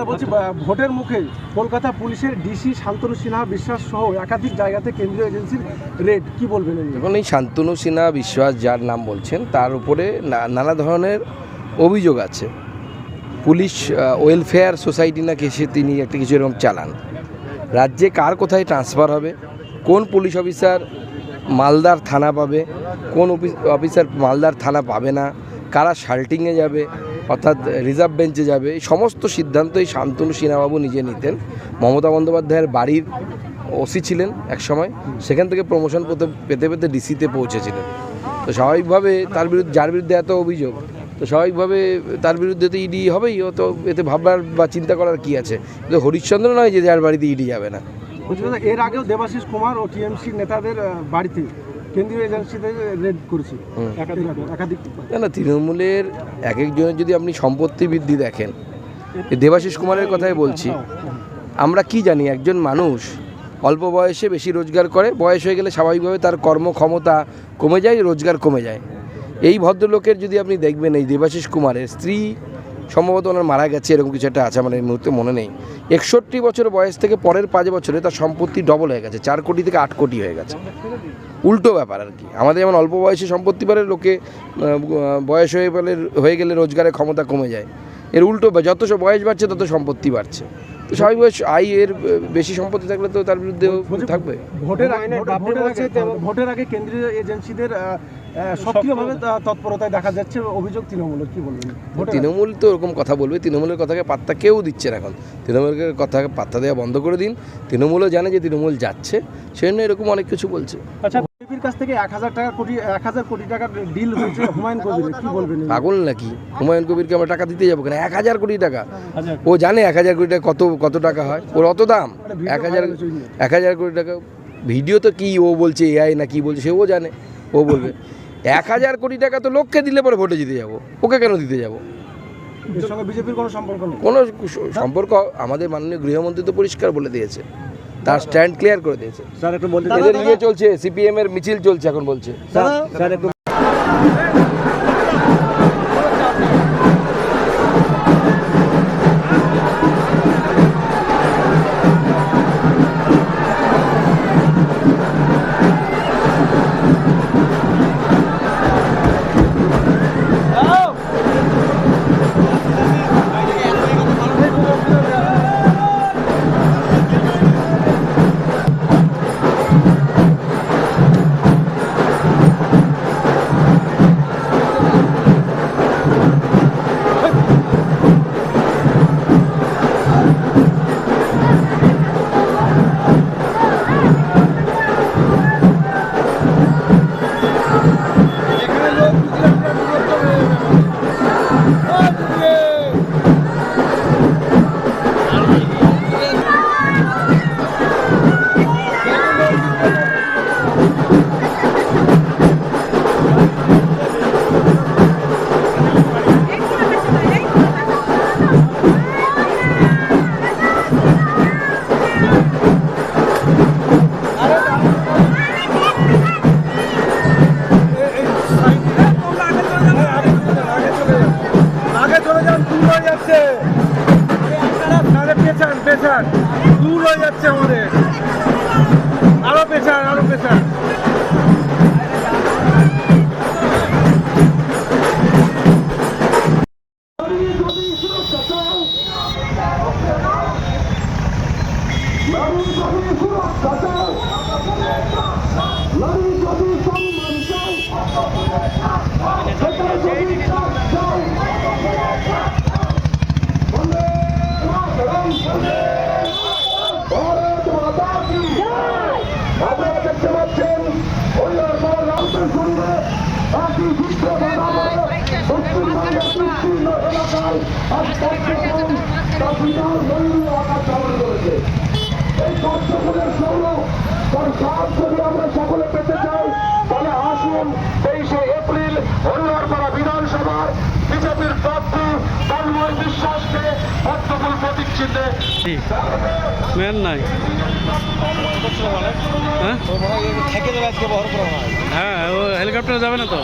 বলছি ভোটের মুখে কলকাতা পুলিশের ডিসি শান্তনু সিনহা বিশ্বাস সহ একাধিক জায়গাতে কেন্দ্রীয় এজেন্সির রেড, কি বলবেন? এখন এই শান্তনু সিনহা বিশ্বাস যার নাম বলছেন তার উপরে নানা ধরনের অভিযোগ আছে। পুলিশ ওয়েলফেয়ার সোসাইটি নাকি সে তিনি একটা কিছু এরকম চালান। রাজ্যে কার কোথায় ট্রান্সফার হবে, কোন পুলিশ অফিসার মালদার থানা পাবে, কোন অফিসার মালদার থানা পাবে না, কারা শাল্টিংয়ে যাবে অর্থাৎ রিজার্ভ বেঞ্চে যাবে, এই সমস্ত সিদ্ধান্ত এই শান্তনু সিনহাবাবু নিজে নিতেন। মমতা বন্দ্যোপাধ্যায়ের বাড়ির ওসি ছিলেন এক সময়, সেখান থেকে প্রমোশন পেতে পেতে ডিসিতে পৌঁছেছিলেন। তো স্বাভাবিকভাবে তার বিরুদ্ধে, যার বিরুদ্ধে এত অভিযোগ, তো স্বাভাবিকভাবে তার বিরুদ্ধে তো ইডি হবেই। ও তো এতে ভাববার বা চিন্তা করার কি আছে? কিন্তু হরিশ্চন্দ্র নয় যে যার বাড়িতে ইডি যাবে না। এর আগেও দেবাশিস কুমার ও টিএমসি নেতাদের বাড়িতে কেন্দ্রীয় এজেন্সিতে রেড করেছে একাধিক। না, তৃণমূলের এক একজনের যদি আপনি সম্পত্তি বৃদ্ধি দেখেন, দেবাশিস কুমারের কথাই বলছি, আমরা কি জানি একজন মানুষ অল্প বয়সে বেশি রোজগার করে, বয়স হয়ে গেলে স্বাভাবিকভাবে তার কর্মক্ষমতা কমে যায়, রোজগার কমে যায়। এই ভদ্রলোকের যদি আপনি দেখবেন, এই দেবাশিস কুমারের স্ত্রী সম্ভবত ওনার মারা গেছে, এরকম কিছু একটা আছে, আমার এই মুহূর্তে মনে নেই। 61 বছর বয়স থেকে পরের 5 বছরে তার সম্পত্তি ডবল হয়ে গেছে, 4 কোটি থেকে 8 কোটি হয়ে গেছে। উল্টো ব্যাপার আর কি। আমাদের যেমন অল্প বয়সে সম্পত্তি বাড়ে, লোকে বয়স হয়ে গেলে রোজগারের ক্ষমতা কমে যায়। এর উল্টো, যত বয়স বাড়ছে তত সম্পত্তি বাড়ছে। তো স্বাভাবিক এর বেশি সম্পত্তি থাকলে তো তার বিরুদ্ধে থাকবে। ভোটের আগে কেন্দ্রীয় এজেন্সিদের সক্রিয়ভাবে তৎপরতায় দেখা যাচ্ছে অভিযোগ তৃণমূলের, কি বলবেন? তৃণমূল তো ওরকম কথা বলবে, তৃণমূলের কথাকে পাত্তা কেউ দিচ্ছে না এখন। তৃণমূলের কথাকে পাত্তা দেওয়া বন্ধ করে দিন। তৃণমূলও জানে যে তৃণমূল যাচ্ছে, সেজন্য এরকম অনেক কিছু বলছে। আচ্ছা, বিজেপির কাছ থেকে 1000 কোটি টাকার ডিল হয়েছে হুমায়ুন কবির, কি বলবেন? পাগল নাকি? হুমায়ুন কবিরকে আমরা টাকা দিতে যাবো কেন? 1000 কোটি টাকা। ও জানে 1000 কোটি টাকা কত টাকা হয়, ওর অত দাম? 1000 কোটি টাকা ভিডিও তো কি ও বলছে, এআই না কি বলছে সেও জানে, ও বলবে। 1000 কোটি টাকা তো লোককে দিলে পরে ভোটে জিতে যাবো, ওকে কেন দিতে যাবো? এর সঙ্গে বিজেপির কোনো সম্পর্ক নেই। কোনো সম্পর্ক আমাদের মাননীয় গৃহমন্ত্রী তো পরিষ্কার বলে দিয়েছে, তার স্ট্যান্ড ক্লিয়ার করে দিয়েছে। স্যার একটু বলতে, এদের চলছে, সিপিএম এর মিছিল চলছে এখন, বলছে স্যার একটু পেছান দূর হয়ে যাচ্ছে আমাদের, আরো পেছান, আরো পেছান। আমরা সকলে পেতে চাই, তাহলে আসুন 23শে এপ্রিল হরিহরপাড়া বিধানসভার বিজেপির প্রার্থী তন্ময় বিশ্বাসকে পদ্মফুল প্রতীক চিহ্নে মেন নাই। হ্যাঁ, ও হেলিকপ্টারে যাবে না তো।